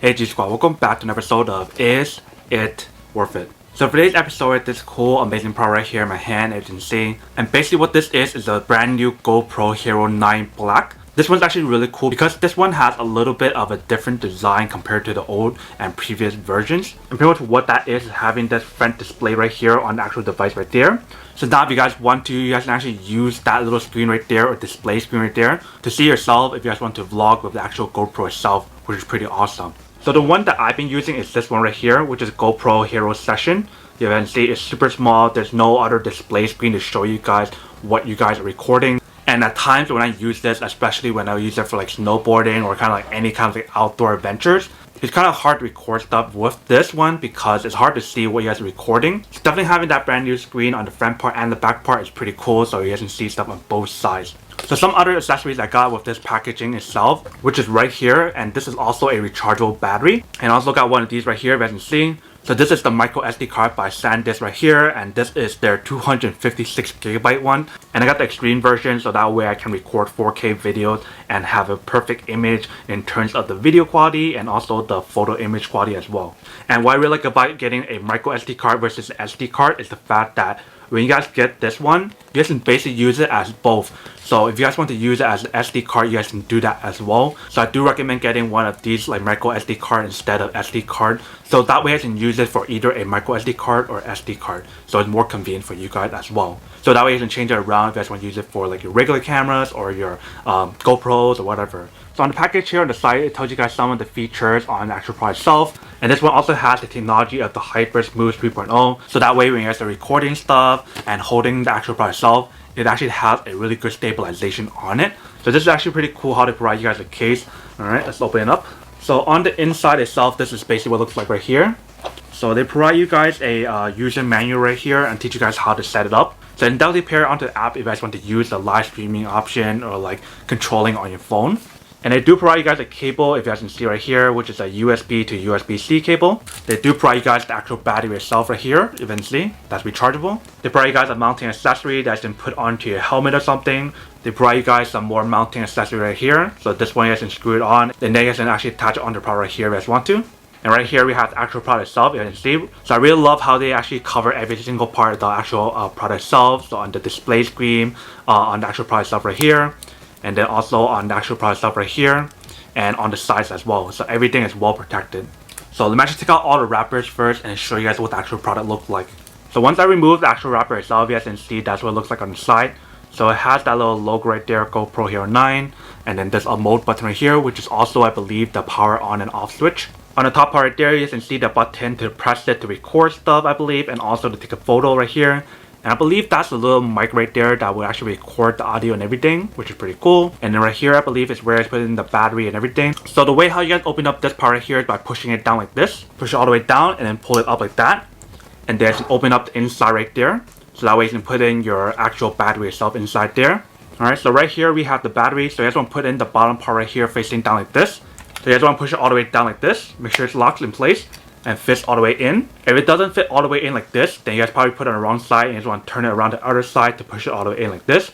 Hey G Squad, welcome back to an episode of Is It Worth It? So for today's episode, this cool, amazing product right here in my hand, as you can see. And basically what this is a brand new GoPro Hero 9 Black. This one's actually really cool because this one has a little bit of a different design compared to the old and previous versions. And pretty much what that is having this front display right here on the actual device right there. So now if you guys want to, you guys can actually use that little screen right there or display screen right there to see yourself if you guys want to vlog with the actual GoPro itself, which is pretty awesome. So the one that I've been using is this one right here, which is GoPro Hero Session. You can see it's super small. There's no other display screen to show you guys what you guys are recording. And at times when I use this, especially when I use it for like snowboarding or kind of like any kind of like outdoor adventures, it's kind of hard to record stuff with this one because it's hard to see what you guys are recording. So definitely having that brand new screen on the front part and the back part is pretty cool, so you guys can see stuff on both sides. So some other accessories I got with this packaging itself, which is right here, and this is also a rechargeable battery. And I also got one of these right here, as you can see. So this is the micro SD card by SanDisk right here, and this is their 256GB one. And I got the extreme version, so that way I can record 4K videos and have a perfect image in terms of the video quality and also the photo image quality as well. And what I really like about getting a micro SD card versus an SD card is the fact that when you guys get this one, you guys can basically use it as both. So if you guys want to use it as an SD card, you guys can do that as well. So I do recommend getting one of these like micro SD card instead of SD card. So that way I can use it for either a micro SD card or SD card. So it's more convenient for you guys as well. So that way you can change it around if you guys want to use it for like your regular cameras or your GoPros or whatever. So on the package here on the side, it tells you guys some of the features on the actual product itself. And this one also has the technology of the Hyper Smooth 3.0. So that way when you guys are recording stuff and holding the actual product itself, it actually has a really good stabilization on it. So this is actually pretty cool how they provide you guys a case. Alright, let's open it up. So on the inside itself, this is basically what it looks like right here. So they provide you guys a user manual right here and teach you guys how to set it up. So then definitely pair it onto the app if you guys want to use the live streaming option or like controlling on your phone. And they do provide you guys a cable, if you guys can see right here, which is a USB to USB-C cable. They do provide you guys the actual battery itself right here, you can see, that's rechargeable. They provide you guys a mounting accessory that you can put onto your helmet or something. They provide you guys some more mounting accessory right here. So this one you guys can screw it on, then you guys can actually attach it on the product right here if you guys want to. And right here we have the actual product itself, you can see. So I really love how they actually cover every single part of the actual product itself. So on the display screen, on the actual product itself right here. And then also on the actual product stuff right here and on the sides as well. So everything is well protected. So let me actually take out all the wrappers first and show you guys what the actual product looks like. So once I remove the actual wrapper itself, you guys can see that's what it looks like on the side. So it has that little logo right there, GoPro Hero 9. And then there's a mode button right here, which is also, I believe, the power on and off switch. On the top part right there, you can see the button to press it to record stuff, I believe, and also to take a photo right here. And I believe that's a little mic right there that will actually record the audio and everything, which is pretty cool. And then right here, I believe is where I put in the battery and everything. So the way how you guys open up this part right here is by pushing it down like this. Push it all the way down and then pull it up like that. And then open up the inside right there. So that way you can put in your actual battery itself inside there. Alright, so right here we have the battery. So you guys want to put in the bottom part right here facing down like this. So you guys want to push it all the way down like this. Make sure it's locked in place and fits all the way in. If it doesn't fit all the way in like this, then you guys probably put it on the wrong side and you just want to turn it around the other side to push it all the way in like this.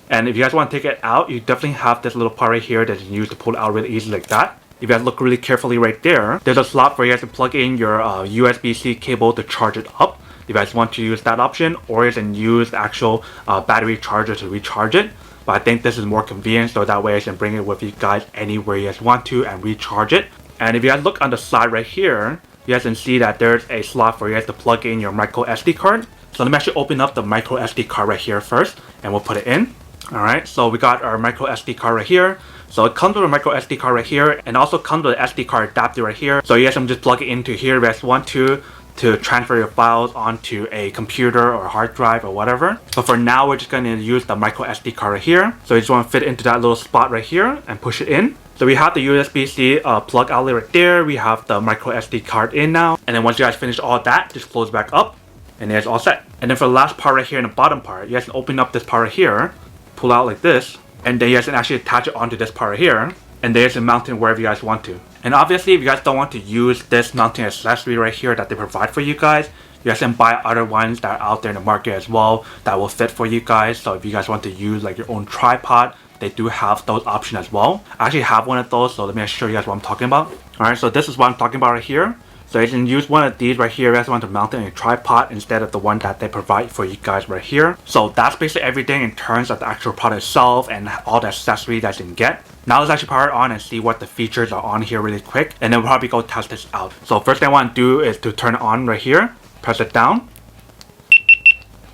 And if you guys want to take it out, you definitely have this little part right here that you can use to pull it out really easily like that. If you guys look really carefully right there, there's a slot for you guys to plug in your USB-C cable to charge it up. If you guys want to use that option, or you can use the actual battery charger to recharge it. But I think this is more convenient, so that way I can bring it with you guys anywhere you guys want to and recharge it. And if you guys look on the side right here, you guys can see that there's a slot for you guys to plug in your micro SD card. So let me actually open up the micro SD card right here first, and we'll put it in. Alright, so we got our micro SD card right here. So it comes with a micro SD card right here, and also comes with an SD card adapter right here. So you guys can just plug it into here if you guys want to transfer your files onto a computer or hard drive or whatever. But for now, we're just going to use the micro SD card right here. So you just want to fit into that little spot right here and push it in. So we have the USB-C plug outlet right there. We have the micro SD card in now. And then once you guys finish all that, just close back up and it's all set. And then for the last part right here in the bottom part, you guys can open up this part right here, pull out like this, and then you guys can actually attach it onto this part right here. And then you can mount it wherever you guys want to. And obviously, if you guys don't want to use this mounting accessory right here that they provide for you guys can buy other ones that are out there in the market as well that will fit for you guys. So if you guys want to use like your own tripod, they do have those options as well. I actually have one of those, so let me show you guys what I'm talking about. Alright, so this is what I'm talking about right here. So you can use one of these right here if you guys want to mount it on your tripod instead of the one that they provide for you guys right here. So that's basically everything in terms of the actual product itself and all the accessories that you can get. Now let's actually power it on and see what the features are on here really quick, and then we'll probably go test this out. So first thing I want to do is to turn it on right here, press it down.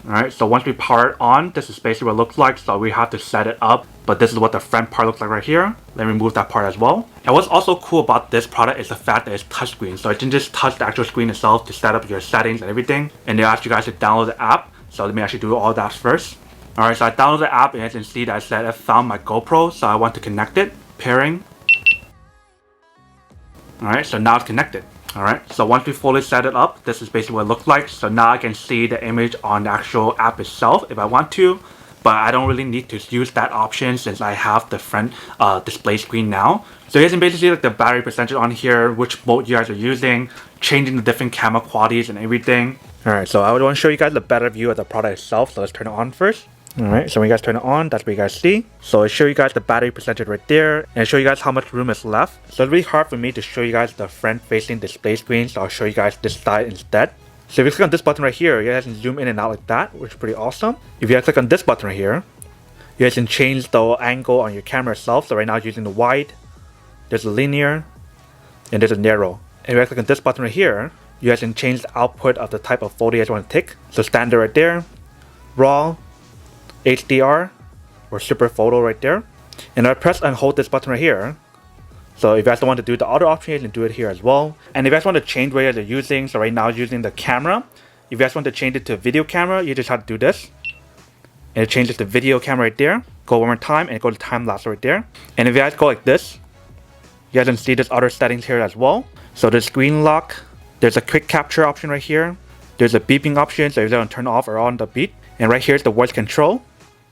Alright, so once we power it on, this is basically what it looks like. So we have to set it up, but this is what the front part looks like right here. Let me remove that part as well. And what's also cool about this product is the fact that it's touchscreen. So you can just touch the actual screen itself to set up your settings and everything. And they ask you guys to download the app. So let me actually do all that first. Alright, so I downloaded the app and as you can see that I said I found my GoPro. So I want to connect it. Pairing. Alright, so now it's connected. Alright, so once we fully set it up, this is basically what it looks like. So now I can see the image on the actual app itself if I want to, but I don't really need to use that option since I have the front display screen now. So you can basically see like the battery percentage on here, which mode you guys are using, changing the different camera qualities and everything. Alright, so I would want to show you guys the better view of the product itself, so let's turn it on first. Alright, so when you guys turn it on, that's what you guys see. So it show you guys the battery percentage right there, and show you guys how much room is left. So it's really hard for me to show you guys the front facing display screen, so I'll show you guys this side instead. So if you click on this button right here, you guys can zoom in and out like that, which is pretty awesome. If you guys click on this button right here, you guys can change the angle on your camera itself. So right now it's using the wide, there's a linear, and there's a narrow. And if you guys click on this button right here, you guys can change the output of the type of photo you guys want to take. So standard right there, raw, HDR, or super photo right there. And I press and hold this button right here. So if you guys don't want to do the other option, you can do it here as well. And if you guys want to change what you guys are using, so right now I'm using the camera. If you guys want to change it to video camera, you just have to do this. And it changes to video camera right there. Go one more time and go to time lapse right there. And if you guys go like this, you guys can see there's other settings here as well. So there's screen lock, there's a quick capture option right here. There's a beeping option, so if you want to turn off or on the beep. And right here is the voice control.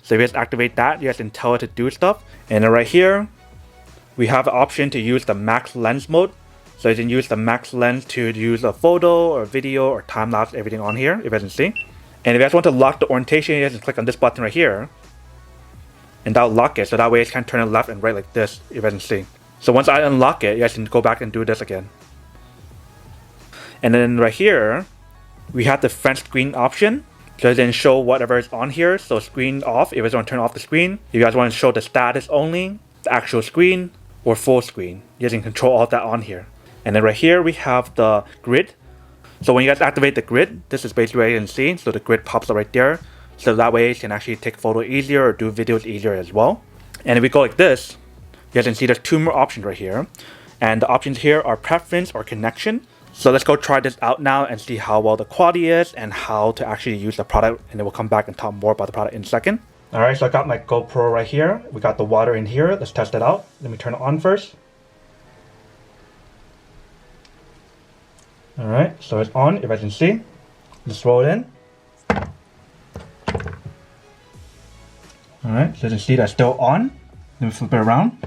So if you guys activate that, you guys can tell it to do stuff. And then right here, we have the option to use the max lens mode. So you can use the max lens to use a photo or video or time lapse, everything on here, if you guys can see. And if you guys want to lock the orientation, you guys can click on this button right here. And that'll lock it, so that way it can turn it left and right like this, if you guys can see. So once I unlock it, you guys can go back and do this again. And then right here, we have the front screen option. So then show whatever is on here. So screen off if you guys want to turn off the screen. If you guys want to show the status only, the actual screen, or full screen. You guys can control all that on here. And then right here we have the grid. So when you guys activate the grid, this is basically what you can see. So the grid pops up right there. So that way you can actually take photos easier or do videos easier as well. And if we go like this, you guys can see there's two more options right here. And the options here are preference or connection. So let's go try this out now and see how well the quality is and how to actually use the product, and then we'll come back and talk more about the product in a second. Alright, so I got my GoPro right here. We got the water in here. Let's test it out. Let me turn it on first. Alright, so it's on, if I can see. Let's roll it in. Alright, so you can see that's still on. Let me flip it around.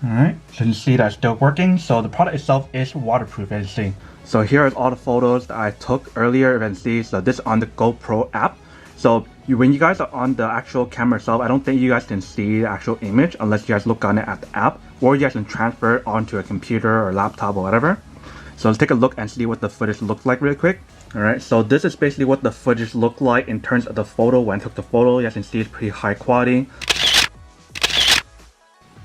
Alright, so you can see that's still working. So the product itself is waterproof, as you see. So here are all the photos that I took earlier, if you can see. So this is on the GoPro app. So when you guys are on the actual camera itself, I don't think you guys can see the actual image unless you guys look on it at the app, or you guys can transfer it onto a computer or laptop or whatever. So let's take a look and see what the footage looks like really quick. Alright, so this is basically what the footage looked like in terms of the photo. When I took the photo, you guys can see it's pretty high quality.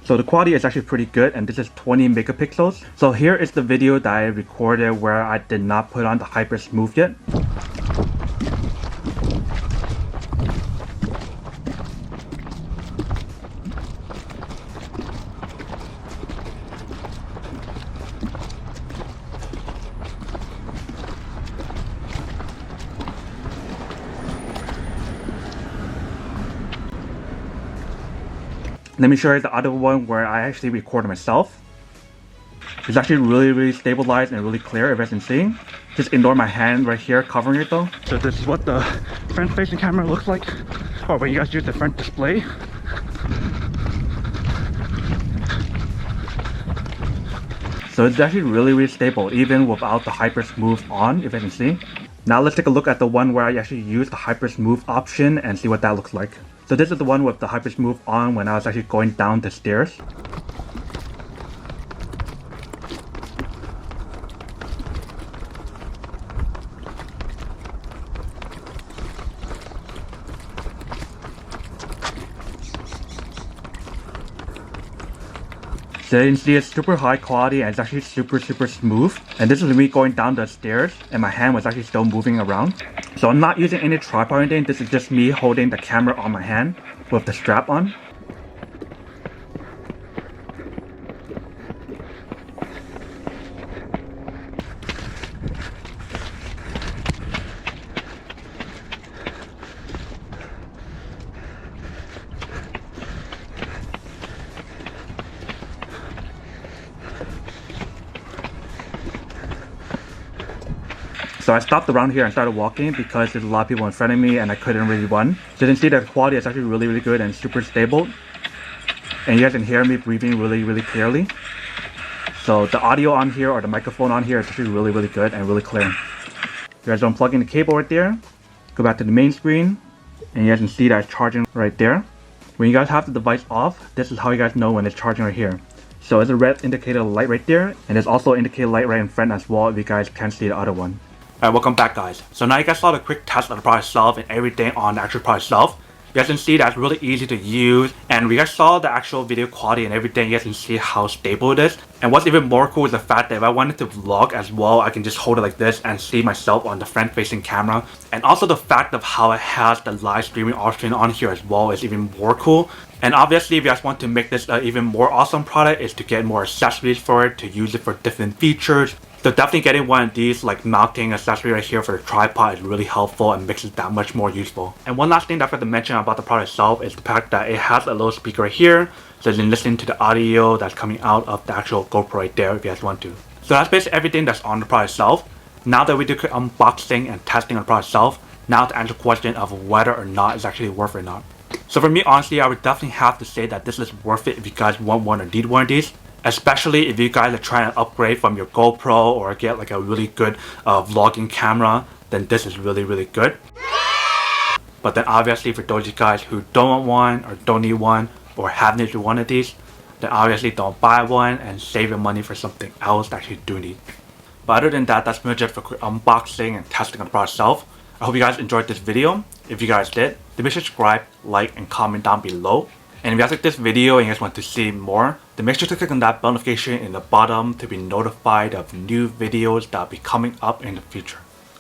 So the quality is actually pretty good, and this is 20 megapixels. So here is the video that I recorded where I did not put on the hyper smooth yet. Let me show you the other one where I actually recorded myself. It's actually really stabilized and really clear, if you can see. Just ignore my hand right here covering it though. So this is what the front facing camera looks like, or when you guys use the front display. So it's actually really stable even without the hyper smooth on, if you can see. Now let's take a look at the one where I actually use the hyper smooth option and see what that looks like. So this is the one with the hyper smooth on when I was actually going down the stairs. So you can see it's super high quality and it's actually super smooth. And this is me going down the stairs and my hand was actually still moving around. So I'm not using any tripod or anything, this is just me holding the camera on my hand with the strap on. So I stopped around here and started walking because there's a lot of people in front of me and I couldn't really run. So you can see the quality is actually really good and super stable. And you guys can hear me breathing really clearly. So the audio on here or the microphone on here is actually really good and really clear. You guys don't plug in the cable right there. Go back to the main screen and you guys can see that it's charging right there. When you guys have the device off, this is how you guys know when it's charging right here. So there's a red indicator light right there and there's also an indicator light right in front as well if you guys can't see the other one. Alright, welcome back guys. So now you guys saw the quick test of the product itself and everything on the actual product itself. You guys can see that it's really easy to use and we guys saw the actual video quality and everything. You guys can see how stable it is. And what's even more cool is the fact that if I wanted to vlog as well, I can just hold it like this and see myself on the front facing camera. And also the fact of how it has the live streaming option on here as well is even more cool. And obviously if you guys want to make this an even more awesome product is to get more accessories for it, to use it for different features. So definitely getting one of these like mounting accessory right here for the tripod is really helpful and makes it that much more useful. And one last thing that I forgot to mention about the product itself is the fact that it has a little speaker right here. So you can listen to the audio that's coming out of the actual GoPro right there if you guys want to. So that's basically everything that's on the product itself. Now that we did quick unboxing and testing on the product itself, now to answer the question of whether or not it's actually worth it or not. So for me honestly, I would definitely have to say that this is worth it if you guys want one or need one of these. Especially if you guys are trying to upgrade from your GoPro or get like a really good vlogging camera, then this is really good. But then obviously for those of you guys who don't want one or don't need one or have needed one of these, then obviously don't buy one and save your money for something else that you do need. But other than that, that's pretty much it for quick unboxing and testing on the product itself. I hope you guys enjoyed this video. If you guys did, then make sure to subscribe, like, and comment down below. And if you guys like this video and you guys want to see more, then make sure to click on that bell notification in the bottom to be notified of new videos that will be coming up in the future.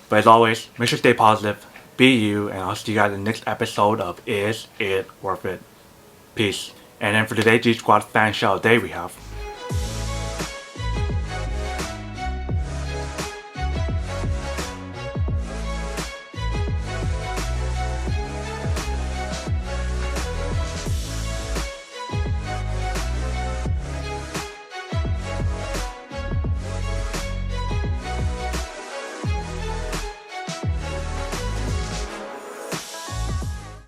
But as always, make sure to stay positive, be you, and I'll see you guys in the next episode of Is It Worth It? Peace. And then for today's G Squad fan shout out day we have